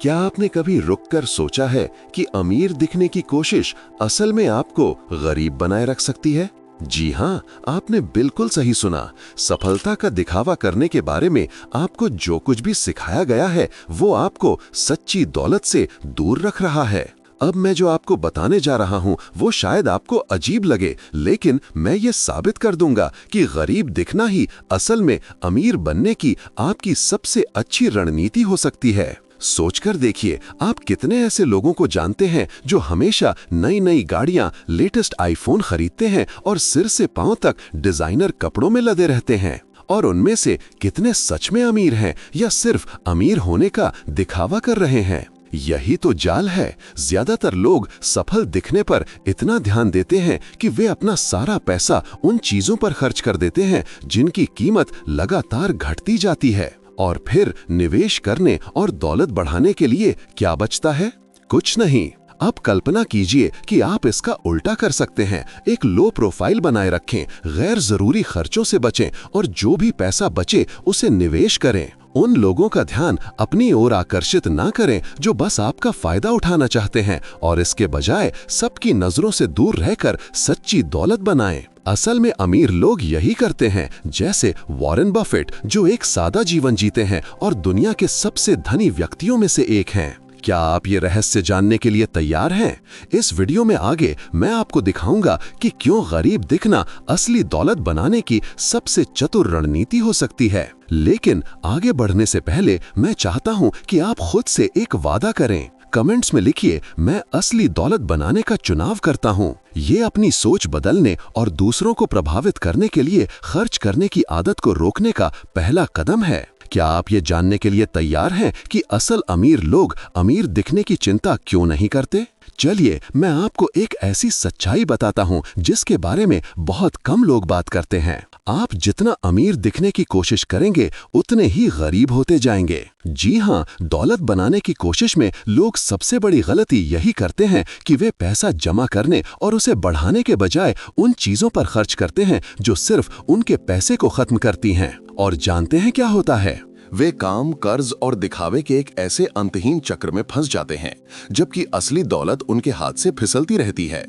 क्या आपने कभी रुककर सोचा है कि अमीर दिखने की कोशिश असल में आपको गरीब बनाए रख सकती है? जी हाँ, आपने बिल्कुल सही सुना। सफलता का दिखावा करने के बारे में आपको जो कुछ भी सिखाया गया है, वो आपको सच्ची दौलत से दूर रख रहा है। अब मैं जो आपको बताने जा रहा हूँ वो शायद आपको अजीब लगे, लेकिन मैं ये साबित कर दूंगा कि गरीब दिखना ही असल में अमीर बनने की आपकी सबसे अच्छी रणनीति हो सकती है। सोचकर देखिए, आप कितने ऐसे लोगों को जानते हैं जो हमेशा नई नई गाड़ियां, लेटेस्ट आईफोन खरीदते हैं और सिर से पांव तक डिजाइनर कपड़ों में लदे रहते हैं। और उनमें से कितने सच में अमीर हैं या सिर्फ अमीर होने का दिखावा कर रहे हैं? यही तो जाल है। ज्यादातर लोग सफल दिखने पर इतना ध्यान देते हैं कि वे अपना सारा पैसा उन चीजों पर खर्च कर देते हैं जिनकी कीमत लगातार घटती जाती है। और फिर निवेश करने और दौलत बढ़ाने के लिए क्या बचता है? कुछ नहीं। अब कल्पना कीजिए कि आप इसका उल्टा कर सकते हैं। एक लो प्रोफाइल बनाए रखें, गैर जरूरी खर्चों से बचें और जो भी पैसा बचे उसे निवेश करें। उन लोगों का ध्यान अपनी ओर आकर्षित ना करें जो बस आपका फायदा उठाना चाहते हैं, और इसके बजाय सबकी नजरों से दूर रहकर सच्ची दौलत बनाएं। असल में अमीर लोग यही करते हैं, जैसे वॉरेन बफेट, जो एक सादा जीवन जीते हैं और दुनिया के सबसे धनी व्यक्तियों में से एक हैं। क्या आप ये रहस्य जानने के लिए तैयार हैं? इस वीडियो में आगे मैं आपको दिखाऊंगा कि क्यों गरीब दिखना असली दौलत बनाने की सबसे चतुर रणनीति हो सकती है। लेकिन आगे बढ़ने से पहले मैं चाहता हूं कि आप खुद से एक वादा करें। कमेंट्स में लिखिए, मैं असली दौलत बनाने का चुनाव करता हूं। ये अपनी सोच बदलने और दूसरों को प्रभावित करने के लिए खर्च करने की आदत को रोकने का पहला कदम है। क्या आप ये जानने के लिए तैयार हैं कि असल अमीर लोग अमीर दिखने की चिंता क्यों नहीं करते? चलिए मैं आपको एक ऐसी सच्चाई बताता हूं जिसके बारे में बहुत कम लोग बात करते हैं। आप जितना अमीर दिखने की कोशिश करेंगे उतने ही गरीब होते जाएंगे। जी हाँ, दौलत बनाने की कोशिश में लोग सबसे बड़ी गलती यही करते हैं कि वे पैसा जमा करने और उसे बढ़ाने के बजाय उन चीजों पर खर्च करते हैं जो सिर्फ उनके पैसे को खत्म करती हैं। और जानते हैं क्या होता है? वे काम, कर्ज और दिखावे के एक ऐसे अंतहीन चक्र में फंस जाते हैं, जबकि असली दौलत उनके हाथ से फिसलती रहती है।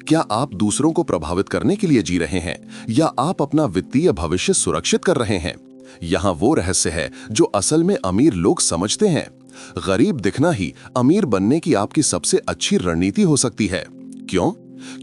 क्या आप दूसरों को प्रभावित करने के लिए जी रहे हैं या आप अपना वित्तीय भविष्य सुरक्षित कर रहे हैं? यहाँ वो रहस्य है जो असल में अमीर लोग समझते हैं। गरीब दिखना ही अमीर बनने की आपकी सबसे अच्छी रणनीति हो सकती है। क्यों?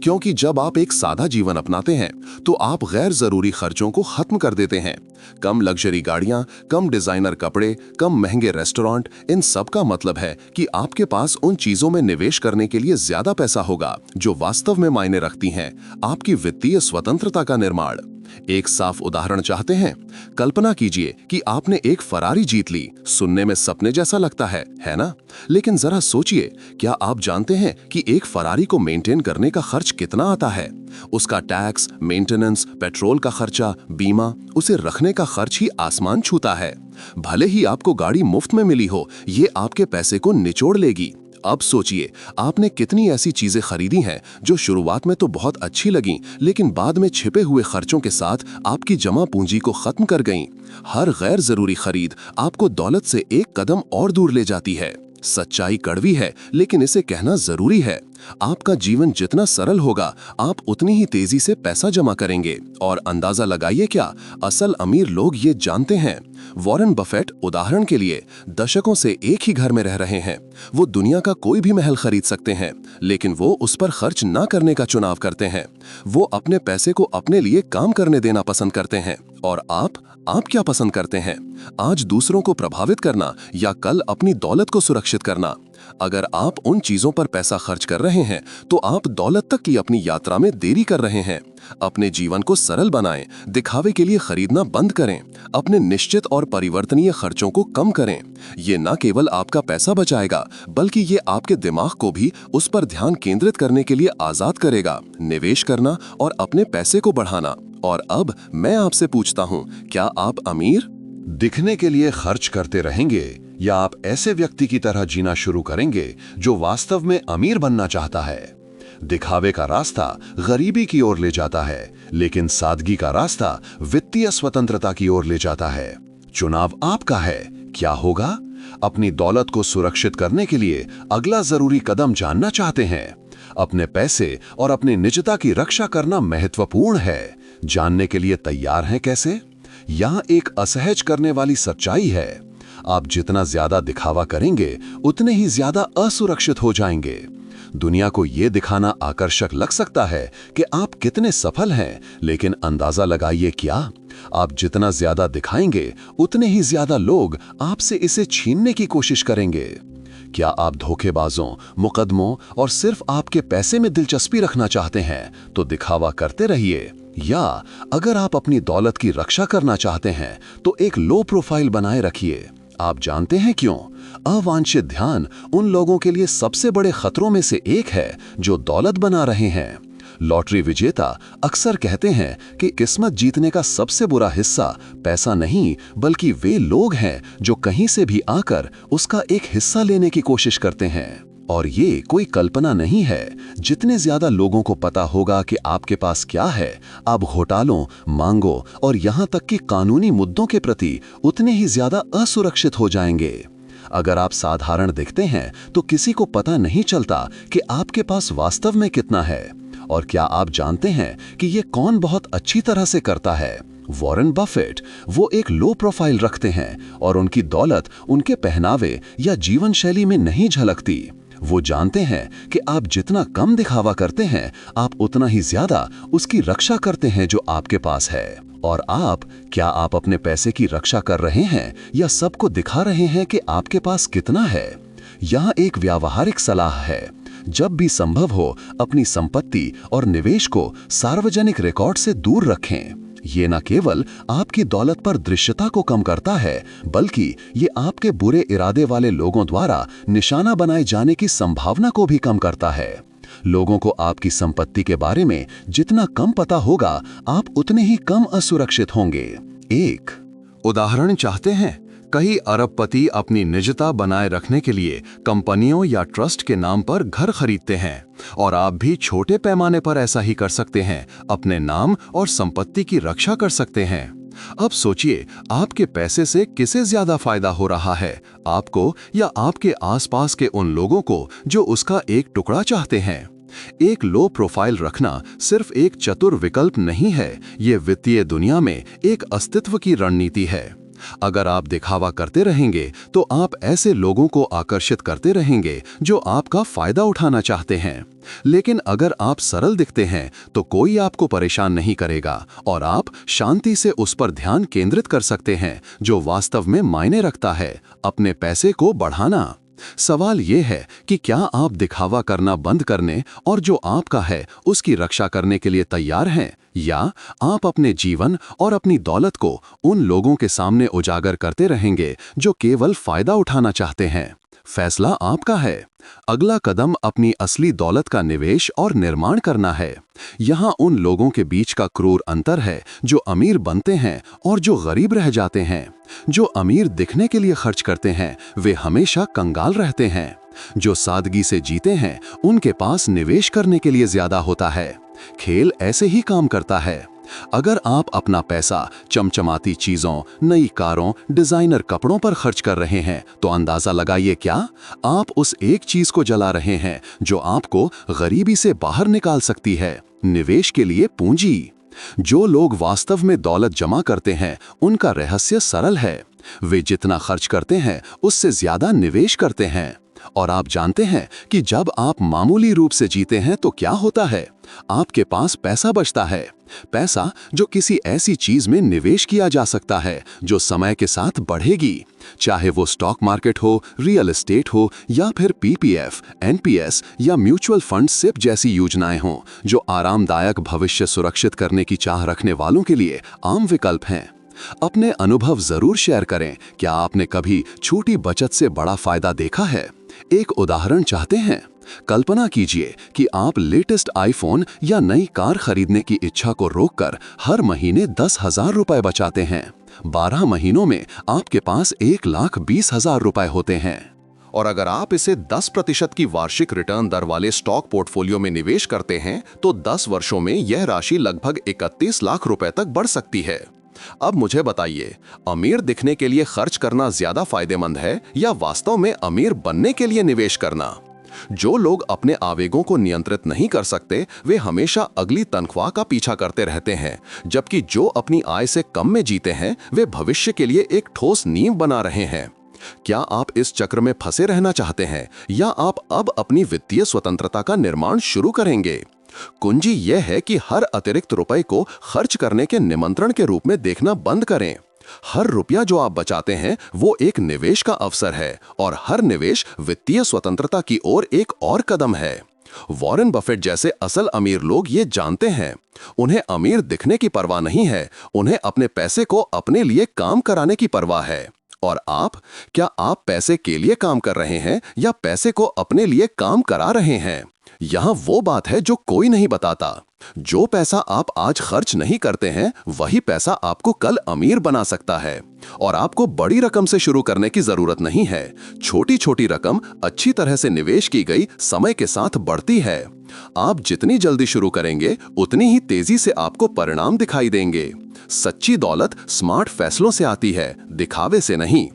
क्योंकि जब आप एक सादा जीवन अपनाते हैं तो आप गैर जरूरी खर्चों को खत्म कर देते हैं। कम लग्जरी गाड़ियां, कम डिजाइनर कपड़े, कम महंगे रेस्टोरेंट, इन सब का मतलब है कि आपके पास उन चीजों में निवेश करने के लिए ज्यादा पैसा होगा जो वास्तव में मायने रखती हैं आपकी वित्तीय स्वतंत्रता का निर्माण। एक साफ उदाहरण चाहते हैं? कल्पना कीजिए कि आपने एक फरारी जीत ली। सुनने में सपने जैसा लगता है ना? लेकिन जरा सोचिए, क्या आप जानते हैं कि एक फरारी को मेंटेन करने का खर्च कितना आता है? उसका टैक्स, मेंटेनेंस, पेट्रोल का खर्चा, बीमा, उसे रखने का खर्च ही आसमान छूता है। भले ही आपको गाड़ी मुफ्त में मिली हो, ये आपके पैसे को निचोड़ लेगी। अब सोचिए, आपने कितनी ऐसी चीजें खरीदी हैं जो शुरुआत में तो बहुत अच्छी लगीं, लेकिन बाद में छिपे हुए खर्चों के साथ आपकी जमा पूंजी को खत्म कर गईं। हर गैर जरूरी खरीद आपको दौलत से एक कदम और दूर ले जाती है। सच्चाई कड़वी है, लेकिन इसे कहना जरूरी है। आपका जीवन जितना सरल होगा, आप उतनी ही तेजी से पैसा जमा करेंगे। और अंदाजा लगाइए, क्या असल अमीर लोग ये जानते हैं? वॉरेन बफेट उदाहरण के लिए दशकों से एक ही घर में रह रहे हैं। वो दुनिया का कोई भी महल खरीद सकते हैं, लेकिन वो उस पर खर्च ना करने का चुनाव करते हैं। वो अपने पैसे को अपने लिए काम करने देना पसंद करते हैं। और आप क्या पसंद करते हैं? आज दूसरों को प्रभावित करना या कल अपनी दौलत को सुरक्षित करना? अगर आप उन चीजों पर पैसा खर्च कर रहे हैं तो आप दौलत तक की अपनी यात्रा में देरी कर रहे हैं। अपने जीवन को सरल बनाएं, दिखावे के लिए खरीदना बंद करें, अपने निश्चित और परिवर्तनीय खर्चों को कम करें। ये न केवल आपका पैसा बचाएगा, बल्कि ये आपके दिमाग को भी उस पर ध्यान केंद्रित करने के लिए आजाद करेगा, निवेश करना और अपने पैसे को बढ़ाना। और अब मैं आपसे पूछता हूँ, क्या आप अमीर दिखने के लिए खर्च करते रहेंगे या आप ऐसे व्यक्ति की तरह जीना शुरू करेंगे जो वास्तव में अमीर बनना चाहता है? दिखावे का रास्ता गरीबी की ओर ले जाता है, लेकिन सादगी का रास्ता वित्तीय स्वतंत्रता की ओर ले जाता है। चुनाव आपका है। क्या होगा? अपनी दौलत को सुरक्षित करने के लिए अगला जरूरी कदम जानना चाहते हैं? अपने पैसे और अपनी निजता की रक्षा करना महत्वपूर्ण है। जानने के लिए तैयार हैं कैसे? यहाँ एक असहज करने वाली सच्चाई है। आप जितना ज्यादा दिखावा करेंगे उतने ही ज्यादा असुरक्षित हो जाएंगे। दुनिया को यह दिखाना आकर्षक लग सकता है कि आप कितने सफल हैं, लेकिन अंदाजा लगाइए क्या आप जितना ज्यादा दिखाएंगे उतने ही ज्यादा लोग आपसे इसे छीनने की कोशिश करेंगे। क्या आप धोखेबाजों, मुकदमों और सिर्फ आपके पैसे में दिलचस्पी रखना चाहते हैं तो दिखावा करते रहिए, या अगर आप अपनी दौलत की रक्षा करना चाहते हैं तो एक लो प्रोफाइल बनाए रखिए। आप जानते हैं क्यों? अवांछित ध्यान उन लोगों के लिए सबसे बड़े खतरों में से एक है जो दौलत बना रहे हैं। लॉटरी विजेता अक्सर कहते हैं कि किस्मत जीतने का सबसे बुरा हिस्सा पैसा नहीं बल्कि वे लोग हैं जो कहीं से भी आकर उसका एक हिस्सा लेने की कोशिश करते हैं। और ये कोई कल्पना नहीं है। जितने ज्यादा लोगों को पता होगा कि आपके पास क्या है, आप घोटालों, मांगों और यहाँ तक कि कानूनी मुद्दों के प्रति उतने ही ज्यादा असुरक्षित हो जाएंगे। अगर आप साधारण दिखते हैं तो किसी को पता नहीं चलता कि आपके पास वास्तव में कितना है। और क्या आप जानते हैं कि ये कौन बहुत अच्छी तरह से करता है? Warren Buffett. वो एक लो प्रोफाइल रखते हैं और उनकी दौलत उनके पहनावे या जीवन शैली में नहीं झलकती। वो जानते हैं कि आप जितना कम दिखावा करते हैं आप उतना ही ज्यादा उसकी रक्षा करते हैं जो आपके पास है। और क्या आप अपने पैसे की रक्षा कर रहे हैं या सबको दिखा रहे हैं कि आपके पास कितना है? यहाँ एक व्यावहारिक सलाह है। जब भी संभव हो अपनी संपत्ति और निवेश को सार्वजनिक रिकॉर्ड से दूर रखें। ये न केवल आपकी दौलत पर दृश्यता को कम करता है, बल्कि ये आपके बुरे इरादे वाले लोगों द्वारा निशाना बनाए जाने की संभावना को भी कम करता है। लोगों को आपकी संपत्ति के बारे में जितना कम पता होगा, आप उतने ही कम असुरक्षित होंगे। एक उदाहरण चाहते हैं? कई अरबपति अपनी निजता बनाए रखने के लिए कंपनियों या ट्रस्ट के नाम पर घर खरीदते हैं, और आप भी छोटे पैमाने पर ऐसा ही कर सकते हैं। अपने नाम और संपत्ति की रक्षा कर सकते हैं। अब सोचिए, आपके पैसे से किसे ज्यादा फायदा हो रहा है, आपको या आपके आसपास के उन लोगों को जो उसका एक टुकड़ा चाहते हैं? एक लो प्रोफाइल रखना सिर्फ एक चतुर विकल्प नहीं है, ये वित्तीय दुनिया में एक अस्तित्व की रणनीति है। अगर आप दिखावा करते रहेंगे तो आप ऐसे लोगों को आकर्षित करते रहेंगे जो आपका फायदा उठाना चाहते हैं। लेकिन अगर आप सरल दिखते हैं तो कोई आपको परेशान नहीं करेगा और आप शांति से उस पर ध्यान केंद्रित कर सकते हैं जो वास्तव में मायने रखता है, अपने पैसे को बढ़ाना। सवाल यह है कि क्या आप दिखावा करना बंद करने और जो आपका है उसकी रक्षा करने के लिए तैयार हैं, या आप अपने जीवन और अपनी दौलत को उन लोगों के सामने उजागर करते रहेंगे जो केवल फायदा उठाना चाहते हैं? फैसला आपका है। अगला कदम अपनी असली दौलत का निवेश और निर्माण करना है। यहाँ उन लोगों के बीच का क्रूर अंतर है जो अमीर बनते हैं और जो गरीब रह जाते हैं। जो अमीर दिखने के लिए खर्च करते हैं वे हमेशा कंगाल रहते हैं। जो सादगी से जीते हैं उनके पास निवेश करने के लिए ज्यादा होता है। खेल ऐसे ही काम करता है। अगर आप अपना पैसा चमचमाती चीजों, नई कारों, डिजाइनर कपड़ों पर खर्च कर रहे हैं तो अंदाजा लगाइए, क्या आप उस एक चीज को जला रहे हैं जो आपको गरीबी से बाहर निकाल सकती है? निवेश के लिए पूंजी। जो लोग वास्तव में दौलत जमा करते हैं उनका रहस्य सरल है। वे जितना खर्च करते हैं उससे ज्यादा निवेश करते हैं। और आप जानते हैं कि जब आप मामूली रूप से जीते हैं तो क्या होता है? आपके पास पैसा बचता है। पैसा जो किसी ऐसी चीज में निवेश किया जा सकता है जो समय के साथ बढ़ेगी, चाहे वो स्टॉक मार्केट हो, रियल एस्टेट हो या फिर पीपीएफ, एनपीएस या म्यूचुअल फंड सिप जैसी योजनाएं हों जो आरामदायक भविष्य सुरक्षित करने की चाह रखने वालों के लिए आम विकल्प हैं। अपने अनुभव जरूर शेयर करें। क्या आपने कभी छोटी बचत से बड़ा फायदा देखा है? एक उदाहरण चाहते हैं? कल्पना कीजिए कि आप लेटेस्ट आईफोन या नई कार खरीदने की इच्छा को रोककर हर महीने 10,000 रुपए बचाते हैं। 12 महीनों में आपके पास 1,20,000 रुपए होते हैं। और अगर आप इसे 10% की वार्षिक रिटर्न दर वाले स्टॉक पोर्टफोलियो में निवेश करते हैं तो 10 वर्षों में यह राशि लगभग 31 लाख रुपए तक बढ़ सकती है। अब मुझे बताइए, अमीर दिखने के लिए खर्च करना ज्यादा फायदेमंद है या वास्तव में अमीर बनने के लिए निवेश करना? जो लोग अपने आवेगों को नियंत्रित नहीं कर सकते, वे हमेशा अगली तनख्वाह का पीछा करते रहते हैं, जबकि जो अपनी आय से कम में जीते हैं, वे भविष्य के लिए एक ठोस नींव बना रहे हैं। क्या आप इस चक्र में फंसे रहना चाहते हैं या आप अब अपनी वित्तीय स्वतंत्रता का निर्माण शुरू करेंगे? कुंजी यह है कि हर अतिरिक्त रुपए को खर्च करने के निमंत्रण के रूप में देखना बंद करें। हर रुपया जो आप बचाते हैं वो एक निवेश का अवसर है और हर निवेश वित्तीय स्वतंत्रता की ओर एक और कदम है। वॉरेन बफेट जैसे असल अमीर लोग ये जानते हैं। उन्हें अमीर दिखने की परवाह नहीं है, उन्हें अपने पैसे को अपने लिए काम कराने की परवाह है। और आप, क्या आप पैसे के लिए काम कर रहे हैं या पैसे को अपने लिए काम करा रहे हैं? यहां वो बात है जो कोई नहीं बताता। जो पैसा आप आज खर्च नहीं करते हैं, वही पैसा आपको कल अमीर बना सकता है। और आपको बड़ी रकम से शुरू करने की जरूरत नहीं है। छोटी छोटी रकम अच्छी तरह से निवेश की गई समय के साथ बढ़ती है। आप जितनी जल्दी शुरू करेंगे, उतनी ही तेजी से आपको परिणाम दिखाई देंगे। सच्ची दौलत स्मार्ट फैसलों से आती है, दिखावे से नहीं।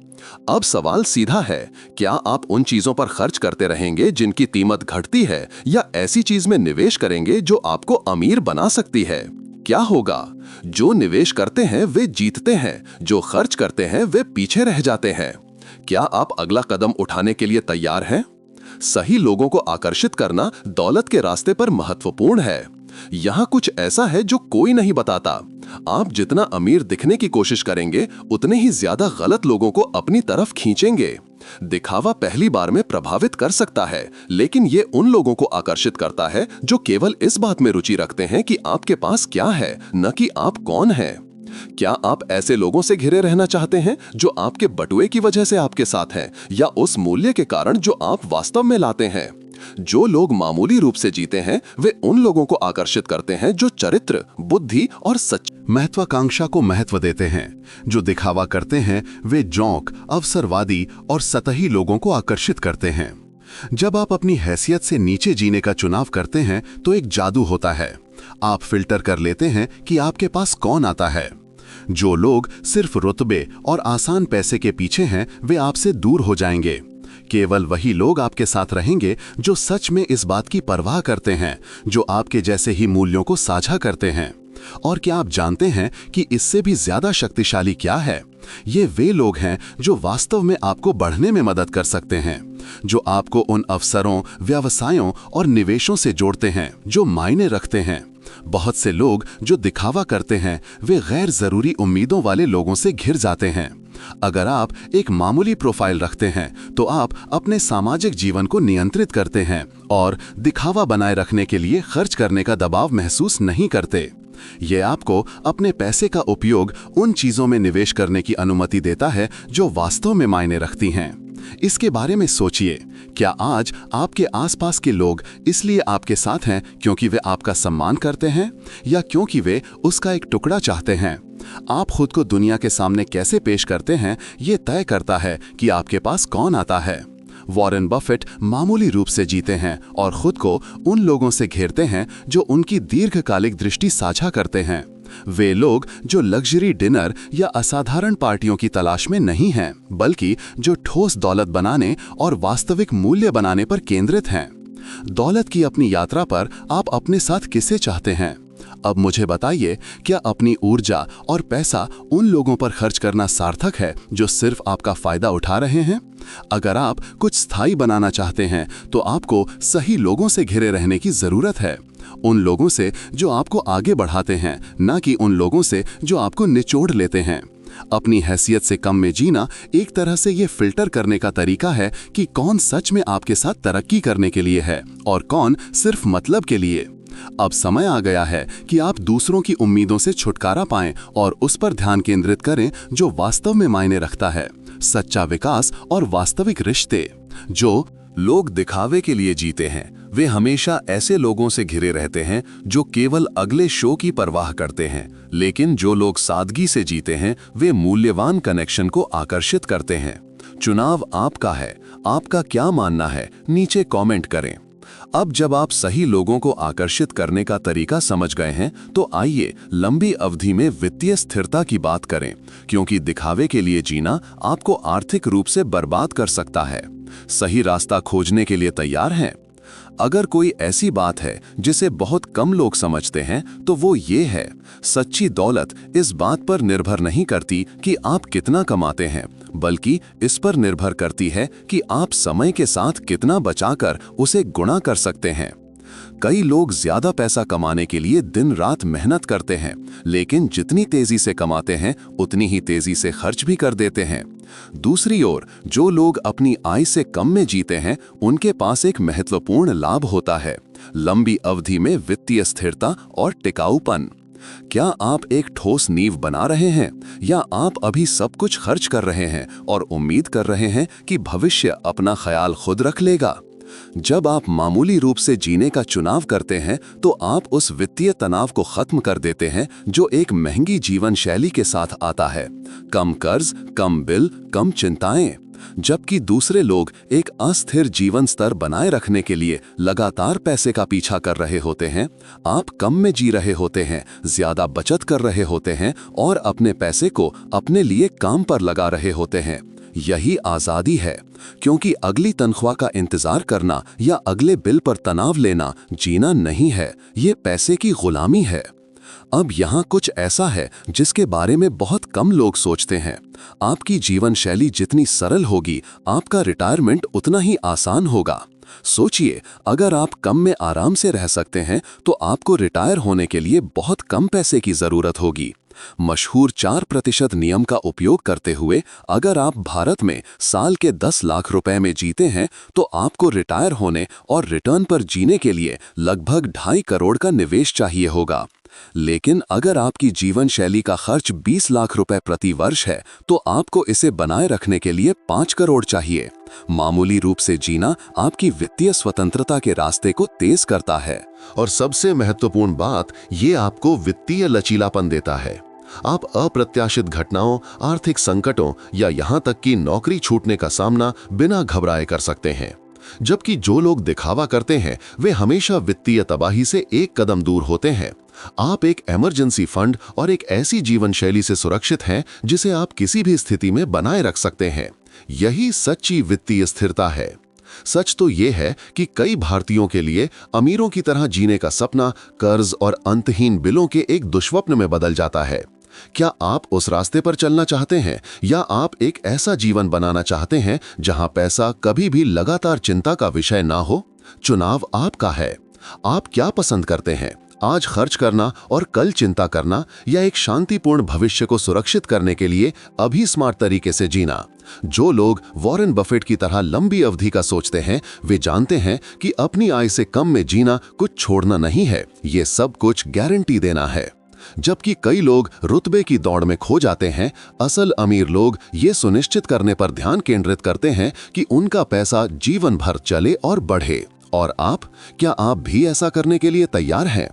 अब सवाल सीधा है, क्या आप उन चीजों पर खर्च करते रहेंगे जिनकी कीमत घटती है, या ऐसी चीज में निवेश करेंगे जो आपको अमीर बना सकती है? क्या होगा? जो निवेश करते हैं वे जीतते हैं, जो खर्च करते हैं वे पीछे रह जाते हैं। क्या आप अगला कदम उठाने के लिए तैयार हैं? सही लोगों को आकर्षित करना दौलत के रास्ते पर महत्वपूर्ण है। यहाँ कुछ ऐसा है जो कोई नहीं बताता। आप जितना अमीर दिखने की कोशिश करेंगे, उतने ही ज्यादा गलत लोगों को अपनी तरफ खींचेंगे। दिखावा पहली बार में प्रभावित कर सकता है, लेकिन ये उन लोगों को आकर्षित करता है जो केवल इस बात में रुचि रखते हैं कि आपके पास क्या है, न कि आप कौन हैं। क्या आप ऐसे लोगों से घिरे रहना चाहते हैं जो आपके बटुए की वजह से आपके साथ हैं, या उस मूल्य के कारण जो आप वास्तव में लाते हैं? जो लोग मामूली रूप से जीते हैं, वे उन लोगों को आकर्षित करते हैं जो चरित्र, बुद्धि और सच महत्वाकांक्षा को महत्व देते हैं। जो दिखावा करते हैं, वे जोंक, अवसरवादी और सतही लोगों को आकर्षित करते हैं। जब आप अपनी हैसियत से नीचे जीने का चुनाव करते हैं, तो एक जादू होता है। आप फिल्टर कर लेते हैं कि आपके पास कौन आता है। जो लोग सिर्फ रुतबे और आसान पैसे के पीछे हैं, वे आपसे दूर हो जाएंगे। केवल वही लोग आपके साथ रहेंगे जो सच में इस बात की परवाह करते हैं, जो आपके जैसे ही मूल्यों को साझा करते हैं। और क्या आप जानते हैं कि इससे भी ज्यादा शक्तिशाली क्या है? ये वे लोग हैं जो वास्तव में आपको बढ़ने में मदद कर सकते हैं, जो आपको उन अवसरों, व्यवसायों और निवेशों से जोड़ते हैं जो मायने रखते हैं। बहुत से लोग जो दिखावा करते हैं, वे गैर जरूरी उम्मीदों वाले लोगों से घिर जाते हैं। अगर आप एक मामूली प्रोफाइल रखते हैं, तो आप अपने सामाजिक जीवन को नियंत्रित करते हैं और दिखावा बनाए रखने के लिए खर्च करने का दबाव महसूस नहीं करते। ये आपको अपने पैसे का उपयोग उन चीजों में निवेश करने की अनुमति देता है जो वास्तव में मायने रखती हैं। इसके बारे में सोचिए, क्या आज आपके आसपास के लोग इसलिए आपके साथ हैं क्योंकि वे आपका सम्मान करते हैं, या क्योंकि वे उसका एक टुकड़ा चाहते हैं? आप खुद को दुनिया के सामने कैसे पेश करते हैं, ये तय करता है कि आपके पास कौन आता है। वॉरेन बफेट मामूली रूप से जीते हैं और खुद को उन लोगों से घेरते हैं जो उनकी दीर्घकालिक दृष्टि साझा करते हैं। वे लोग जो लग्जरी डिनर या असाधारण पार्टियों की तलाश में नहीं हैं, बल्कि जो ठोस दौलत बनाने और वास्तविक मूल्य बनाने पर केंद्रित हैं। दौलत की अपनी यात्रा पर आप अपने साथ किसे चाहते हैं? अब मुझे बताइए, क्या अपनी ऊर्जा और पैसा उन लोगों पर खर्च करना सार्थक है जो सिर्फ आपका फायदा उठा रहे हैं? अगर आप कुछ स्थायी बनाना चाहते हैं, तो आपको सही लोगों से घिरे रहने की जरूरत है। उन लोगों से जो आपको आगे बढ़ाते हैं, ना कि उन लोगों से जो आपको निचोड़ लेते हैं। अपनी हैसियत से कम में जीना एक तरह से ये फिल्टर करने का तरीका है कि कौन सच में आपके साथ तरक्की करने के लिए है और कौन सिर्फ मतलब के लिए। अब समय आ गया है कि आप दूसरों की उम्मीदों से छुटकारा पाएं और उस पर ध्यान केंद्रित करें जो वास्तव में मायने रखता है, सच्चा विकास और वास्तविक रिश्ते। जो लोग दिखावे के लिए जीते हैं, वे हमेशा ऐसे लोगों से घिरे रहते हैं जो केवल अगले शो की परवाह करते हैं, लेकिन जो लोग सादगी से जीते हैं, वे मूल्यवान कनेक्शन को आकर्षित करते हैं। चुनाव आपका है। आपका क्या मानना है, नीचे कमेंट करें। अब जब आप सही लोगों को आकर्षित करने का तरीका समझ गए हैं, तो आइए लंबी अवधि में वित्तीय स्थिरता की बात करें, क्योंकि दिखावे के लिए जीना आपको आर्थिक रूप से बर्बाद कर सकता है। सही रास्ता खोजने के लिए तैयार हैं? अगर कोई ऐसी बात है जिसे बहुत कम लोग समझते हैं, तो वो ये है, सच्ची दौलत इस बात पर निर्भर नहीं करती कि आप कितना कमाते हैं, बल्कि इस पर निर्भर करती है कि आप समय के साथ कितना बचाकर उसे गुणा कर सकते हैं। कई लोग ज्यादा पैसा कमाने के लिए दिन रात मेहनत करते हैं, लेकिन जितनी तेजी से कमाते हैं उतनी ही तेजी से खर्च भी कर देते हैं। दूसरी ओर जो लोग अपनी आय से कम में जीते हैं, उनके पास एक महत्वपूर्ण लाभ होता है, लंबी अवधि में वित्तीय स्थिरता और टिकाऊपन। क्या आप एक ठोस नींव बना रहे हैं, या आप अभी सब कुछ खर्च कर रहे हैं और उम्मीद कर रहे हैं कि भविष्य अपना ख्याल खुद रख लेगा? जब आप मामूली रूप से जीने का चुनाव करते हैं, तो आप उस वित्तीय तनाव को खत्म कर देते हैं जो एक महंगी जीवन शैली के साथ आता है। कम कर्ज, कम बिल, कम चिंताएं। जबकि दूसरे लोग एक अस्थिर जीवन स्तर बनाए रखने के लिए लगातार पैसे का पीछा कर रहे होते हैं, आप कम में जी रहे होते हैं, ज्यादा बचत कर रहे होते हैं और अपने पैसे को अपने लिए काम पर लगा रहे होते हैं। यही आजादी है, क्योंकि अगली तनख्वाह का इंतजार करना या अगले बिल पर तनाव लेना जीना नहीं है, ये पैसे की गुलामी है। अब यहाँ कुछ ऐसा है जिसके बारे में बहुत कम लोग सोचते हैं। आपकी जीवन शैली जितनी सरल होगी, आपका रिटायरमेंट उतना ही आसान होगा। सोचिए, अगर आप कम में आराम से रह सकते हैं, तो आपको रिटायर होने के लिए बहुत कम पैसे की जरूरत होगी। मशहूर 4% नियम का उपयोग करते हुए अगर आप भारत में साल के 10 लाख रुपए में जीते हैं, तो आपको रिटायर होने और रिटर्न पर जीने के लिए लगभग 2.5 करोड़ का निवेश चाहिए होगा। लेकिन अगर आपकी जीवन शैली का खर्च 20 लाख रुपए प्रति वर्ष है, तो आपको इसे बनाए रखने के लिए 5 करोड़ चाहिए। मामूली रूप से जीना आपकी वित्तीय स्वतंत्रता के रास्ते को तेज करता है। और सबसे महत्वपूर्ण बात, ये आपको वित्तीय लचीलापन देता है। आप अप्रत्याशित घटनाओं, आर्थिक संकटों या यहाँ तक कि नौकरी छूटने का सामना बिना घबराए कर सकते हैं। जबकि जो लोग दिखावा करते हैं, वे हमेशा वित्तीय तबाही से एक कदम दूर होते हैं। आप एक इमरजेंसी फंड और एक ऐसी जीवन शैली से सुरक्षित हैं जिसे आप किसी भी स्थिति में बनाए रख सकते हैं। यही सच्ची वित्तीय स्थिरता है। सच तो ये है कि कई भारतीयों के लिए अमीरों की तरह जीने का सपना कर्ज और अंतहीन बिलों के एक दुष्स्वप्न में बदल जाता है। क्या आप उस रास्ते पर चलना चाहते हैं, या आप एक ऐसा जीवन बनाना चाहते हैं जहां पैसा कभी भी लगातार चिंता का विषय ना हो? चुनाव आपका है। आप क्या पसंद करते हैं, आज खर्च करना और कल चिंता करना, या एक शांतिपूर्ण भविष्य को सुरक्षित करने के लिए अभी स्मार्ट तरीके से जीना? जो लोग वॉरेन बफेट की तरह लंबी अवधि का सोचते हैं, वे जानते हैं कि अपनी आय से कम में जीना कुछ छोड़ना नहीं है, ये सब कुछ गारंटी देना है। जबकि कई लोग रुतबे की दौड़ में खो जाते हैं, असल अमीर लोग ये सुनिश्चित करने पर ध्यान केंद्रित करते हैं कि उनका पैसा जीवन भर चले और बढ़े। और आप, क्या आप भी ऐसा करने के लिए तैयार हैं?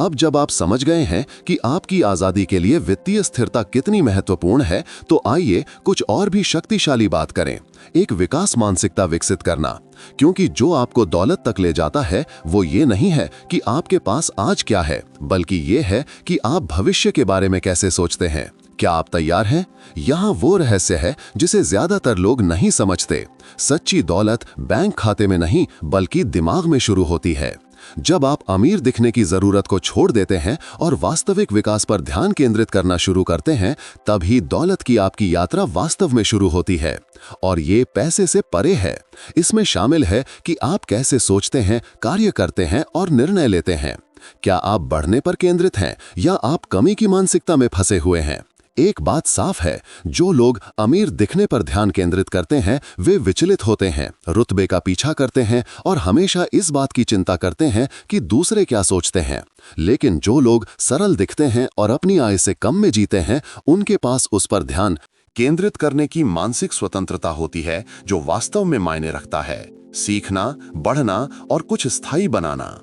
अब जब आप समझ गए हैं कि आपकी आजादी के लिए वित्तीय स्थिरता कितनी महत्वपूर्ण है, तो आइए कुछ और भी शक्तिशाली बात करें, एक विकास मानसिकता विकसित करना। क्योंकि जो आपको दौलत तक ले जाता है, वो ये नहीं है कि आपके पास आज क्या है, बल्कि ये है कि आप भविष्य के बारे में कैसे सोचते हैं। क्या आप तैयार हैं? यहाँ वो रहस्य है जिसे ज्यादातर लोग नहीं समझते। सच्ची दौलत बैंक खाते में नहीं, बल्कि दिमाग में शुरू होती है। जब आप अमीर दिखने की जरूरत को छोड़ देते हैं और वास्तविक विकास पर ध्यान केंद्रित करना शुरू करते हैं, तभी दौलत की आपकी यात्रा वास्तव में शुरू होती है। और ये पैसे से परे है। इसमें शामिल है कि आप कैसे सोचते हैं, कार्य करते हैं और निर्णय लेते हैं। क्या आप बढ़ने पर केंद्रित हैं, या आप कमी की मानसिकता में फंसे हुए हैं? एक बात साफ है, जो लोग अमीर दिखने पर ध्यान केंद्रित करते हैं, वे विचलित होते हैं, रुतबे का पीछा करते हैं और हमेशा इस बात की चिंता करते हैं कि दूसरे क्या सोचते हैं। लेकिन जो लोग सरल दिखते हैं और अपनी आय से कम में जीते हैं, उनके पास उस पर ध्यान केंद्रित करने की मानसिक स्वतंत्रता होती है, जो वास्तव में मायने रखता है। सीखना, बढ़ना और कुछ स्थायी बनाना।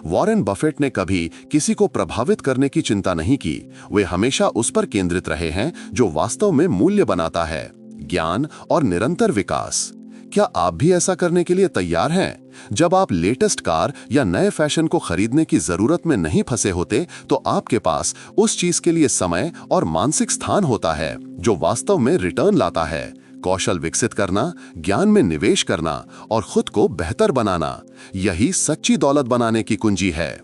वॉरेन बफेट ने कभी किसी को प्रभावित करने की चिंता नहीं की। वे हमेशा उस पर केंद्रित रहे हैं जो वास्तव में मूल्य बनाता है, ज्ञान और निरंतर विकास। क्या आप भी ऐसा करने के लिए तैयार हैं? जब आप लेटेस्ट कार या नए फैशन को खरीदने की जरूरत में नहीं फंसे होते, तो आपके पास उस चीज के लिए समय और मानसिक स्थान होता है जो वास्तव में रिटर्न लाता है। कौशल विकसित करना, ज्ञान में निवेश करना और खुद को बेहतर बनाना, यही सच्ची दौलत बनाने की कुंजी है।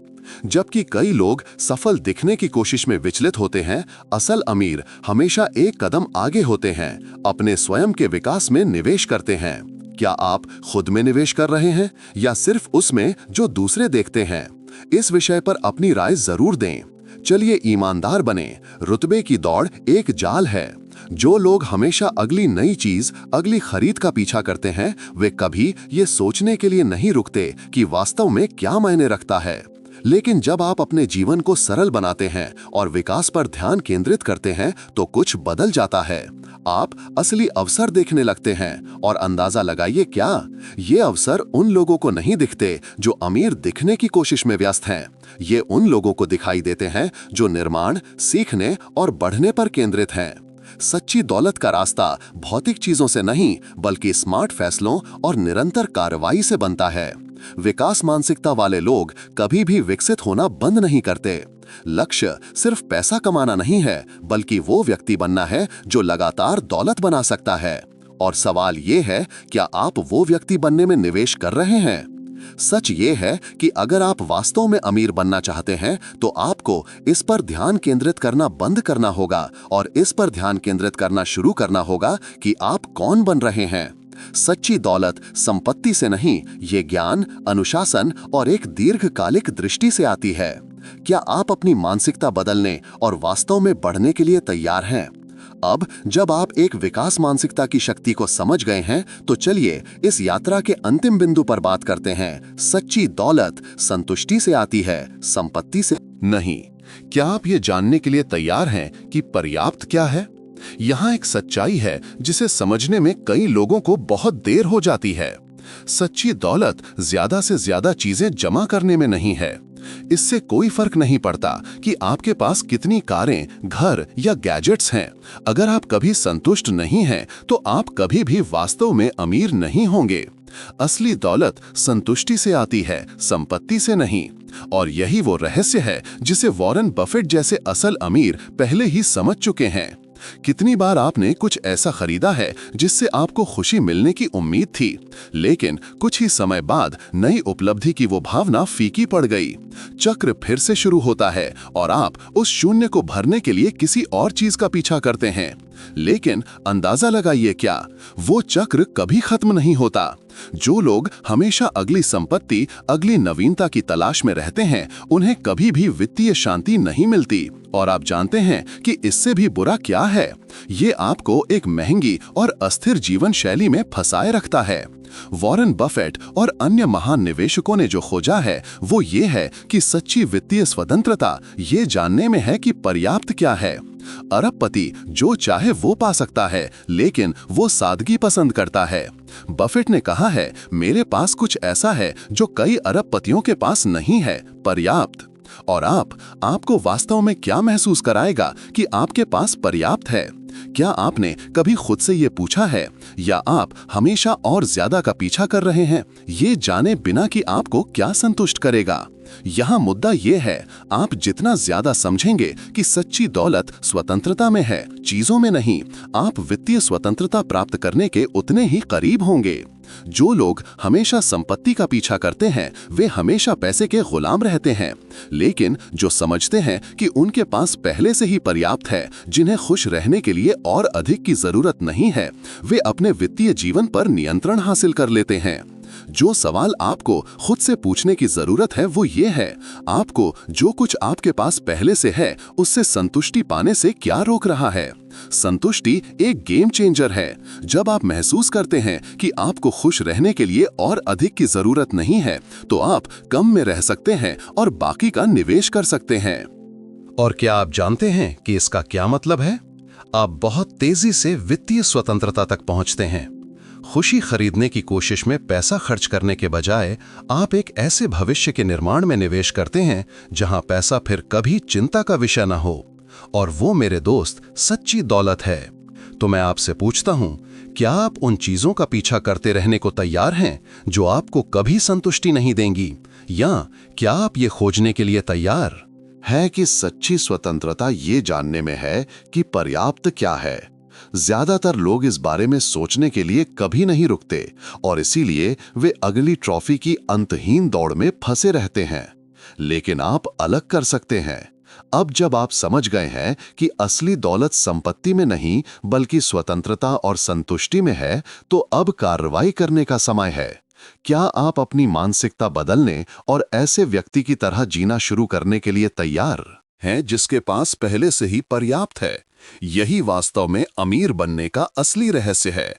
जबकि कई लोग सफल दिखने की कोशिश में विचलित होते हैं, असल अमीर हमेशा एक कदम आगे होते हैं, अपने स्वयं के विकास में निवेश करते हैं। क्या आप खुद में निवेश कर रहे हैं या सिर्फ उसमें जो दूसरे देखते हैं? इस विषय पर अपनी राय जरूर दें। चलिए ईमानदार बने। रुतबे की दौड़ एक जाल है। जो लोग हमेशा अगली नई चीज, अगली खरीद का पीछा करते हैं, वे कभी ये सोचने के लिए नहीं रुकते कि वास्तव में क्या मायने रखता है। लेकिन जब आप अपने जीवन को सरल बनाते हैं और विकास पर ध्यान केंद्रित करते हैं, तो कुछ बदल जाता है। आप असली अवसर देखने लगते हैं और अंदाजा लगाइए क्या, ये अवसर उन लोगों को नहीं दिखते जो अमीर दिखने की कोशिश में व्यस्त हैं। ये उन लोगों को दिखाई देते हैं जो निर्माण, सीखने और बढ़ने पर केंद्रित हैं। सच्ची दौलत का रास्ता भौतिक चीजों से नहीं, बल्कि स्मार्ट फैसलों और निरंतर कार्रवाई से बनता है। विकास मानसिकता वाले लोग कभी भी विकसित होना बंद नहीं करते। लक्ष्य सिर्फ पैसा कमाना नहीं है, बल्कि वो व्यक्ति बनना है जो लगातार दौलत बना सकता है। और सवाल ये है, क्या आप वो व्यक्ति बनने में निवेश कर रहे हैं? सच ये है कि अगर आप वास्तव में अमीर बनना चाहते हैं, तो आपको इस पर ध्यान केंद्रित करना बंद करना होगा और इस पर ध्यान केंद्रित करना शुरू करना होगा कि आप कौन बन रहे हैं। सच्ची दौलत संपत्ति से नहीं, ये ज्ञान, अनुशासन और एक दीर्घकालिक दृष्टि से आती है। क्या आप अपनी मानसिकता बदलने और वास्तव में बढ़ने के लिए तैयार हैं? अब जब आप एक विकास मानसिकता की शक्ति को समझ गए हैं, तो चलिए इस यात्रा के अंतिम बिंदु पर बात करते हैं। सच्ची दौलत संतुष्टि से आती है, संपत्ति से नहीं। क्या आप ये जानने के लिए तैयार हैं कि पर्याप्त क्या है? यहाँ एक सच्चाई है जिसे समझने में कई लोगों को बहुत देर हो जाती है। सच्ची दौलत ज्यादा से ज्यादा चीजें जमा करने में नहीं है। इससे कोई फर्क नहीं पड़ता कि आपके पास कितनी कारें, घर या गैजेट्स हैं। अगर आप कभी संतुष्ट नहीं हैं, तो आप कभी भी वास्तव में अमीर नहीं होंगे। असली दौलत संतुष्टि से आती है, संपत्ति से नहीं। और यही वो रहस्य है जिसे वॉरेन बफेट जैसे असल अमीर पहले ही समझ चुके हैं। कितनी बार आपने कुछ ऐसा खरीदा है जिससे आपको खुशी मिलने की उम्मीद थी, लेकिन कुछ ही समय बाद नई उपलब्धि की वो भावना फीकी पड़ गई। चक्र फिर से शुरू होता है और आप उस शून्य को भरने के लिए किसी और चीज का पीछा करते हैं। लेकिन अंदाजा लगाइए क्या, वो चक्र कभी खत्म नहीं होता। जो लोग हमेशा अगली संपत्ति, अगली नवीनता की तलाश में रहते हैं, उन्हें कभी भी वित्तीय शांति नहीं मिलती। और आप जानते हैं कि इससे भी बुरा क्या है? ये आपको एक महंगी और अस्थिर जीवन शैली में फंसाए रखता है। वॉरेन बफेट और अन्य महान निवेशकों ने जो खोजा है, वो ये है कि सच्ची वित्तीय स्वतंत्रता ये जानने में है कि पर्याप्त क्या है। अरबपति जो चाहे वो पा सकता है, लेकिन वो सादगी पसंद करता है। बफेट ने कहा है, मेरे पास कुछ ऐसा है जो कई अरबपतियों के पास नहीं है, पर्याप्त। और आपको वास्तव में क्या महसूस कराएगा कि आपके पास पर्याप्त है? क्या आपने कभी खुद से ये पूछा है, या आप हमेशा और ज्यादा का पीछा कर रहे हैं, ये जाने बिना कि आपको क्या संतुष्ट करेगा? यहाँ मुद्दा ये है, आप जितना ज्यादा समझेंगे कि सच्ची दौलत स्वतंत्रता में है, चीजों में नहीं, आप वित्तीय स्वतंत्रता प्राप्त करने के उतने ही करीब होंगे। जो लोग हमेशा संपत्ति का पीछा करते हैं, वे हमेशा पैसे के गुलाम रहते हैं। लेकिन जो समझते हैं कि उनके पास पहले से ही पर्याप्त है, जिन्हें खुश रहने के लिए और अधिक की जरूरत नहीं है, वे अपने वित्तीय जीवन पर नियंत्रण हासिल कर लेते हैं। जो सवाल आपको खुद से पूछने की जरूरत है, वो ये है, आपको जो कुछ आपके पास पहले से है, उससे संतुष्टि पाने से क्या रोक रहा है? संतुष्टि एक गेम चेंजर है। जब आप महसूस करते हैं कि आपको खुश रहने के लिए और अधिक की जरूरत नहीं है, तो आप कम में रह सकते हैं और बाकी का निवेश कर सकते हैं। और क्या आप जानते हैं कि इसका क्या मतलब है? आप बहुत तेजी से वित्तीय स्वतंत्रता तक पहुंचते हैं। खुशी खरीदने की कोशिश में पैसा खर्च करने के बजाय आप एक ऐसे भविष्य के निर्माण में निवेश करते हैं जहां पैसा फिर कभी चिंता का विषय न हो। और वो, मेरे दोस्त, सच्ची दौलत है। तो मैं आपसे पूछता हूं, क्या आप उन चीजों का पीछा करते रहने को तैयार हैं जो आपको कभी संतुष्टि नहीं देंगी, या क्या आप ये खोजने के लिए तैयार है कि सच्ची स्वतंत्रता ये जानने में है कि पर्याप्त क्या है? ज्यादातर लोग इस बारे में सोचने के लिए कभी नहीं रुकते और इसीलिए वे अगली ट्रॉफी की अंतहीन दौड़ में फंसे रहते हैं। लेकिन आप अलग कर सकते हैं। अब जब आप समझ गए हैं कि असली दौलत संपत्ति में नहीं बल्कि स्वतंत्रता और संतुष्टि में है, तो अब कार्रवाई करने का समय है। क्या आप अपनी मानसिकता बदलने और ऐसे व्यक्ति की तरह जीना शुरू करने के लिए तैयार हैं जिसके पास पहले से ही पर्याप्त है? यही वास्तव में अमीर बनने का असली रहस्य है।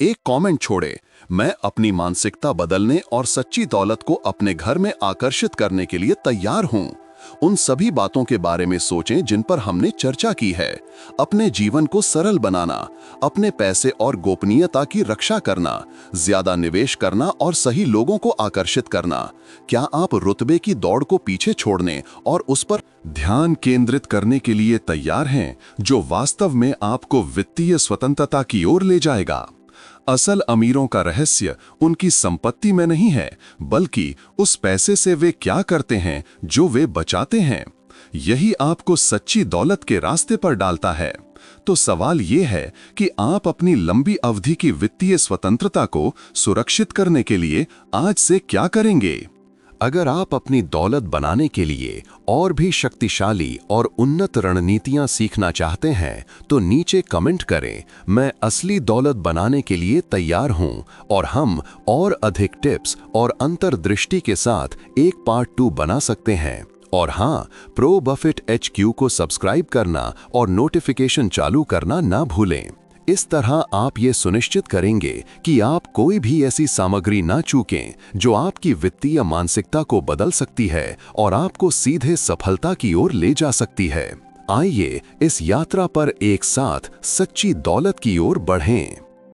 एक कमेंट छोड़ें, मैं अपनी मानसिकता बदलने और सच्ची दौलत को अपने घर में आकर्षित करने के लिए तैयार हूं। उन सभी बातों के बारे में सोचें जिन पर हमने चर्चा की है। अपने जीवन को सरल बनाना, अपने पैसे और गोपनीयता की रक्षा करना, ज्यादा निवेश करना और सही लोगों को आकर्षित करना। क्या आप रुतबे की दौड़ को पीछे छोड़ने और उस पर ध्यान केंद्रित करने के लिए तैयार हैं, जो वास्तव में आपको वित्तीय स्वतंत्रता की ओर ले जाएगा? असल अमीरों का रहस्य उनकी संपत्ति में नहीं है, बल्कि उस पैसे से वे क्या करते हैं जो वे बचाते हैं। यही आपको सच्ची दौलत के रास्ते पर डालता है। तो सवाल ये है कि आप अपनी लंबी अवधि की वित्तीय स्वतंत्रता को सुरक्षित करने के लिए आज से क्या करेंगे? अगर आप अपनी दौलत बनाने के लिए और भी शक्तिशाली और उन्नत रणनीतियां सीखना चाहते हैं, तो नीचे कमेंट करें, मैं असली दौलत बनाने के लिए तैयार हूं, और हम और अधिक टिप्स और अंतर्दृष्टि के साथ एक पार्ट 2 बना सकते हैं। और हाँ, प्रो बफेट HQ को सब्सक्राइब करना और नोटिफिकेशन चालू करना ना भूलें। इस तरह आप ये सुनिश्चित करेंगे कि आप कोई भी ऐसी सामग्री ना चूकें जो आपकी वित्तीय मानसिकता को बदल सकती है और आपको सीधे सफलता की ओर ले जा सकती है। आइए इस यात्रा पर एक साथ सच्ची दौलत की ओर बढ़ें।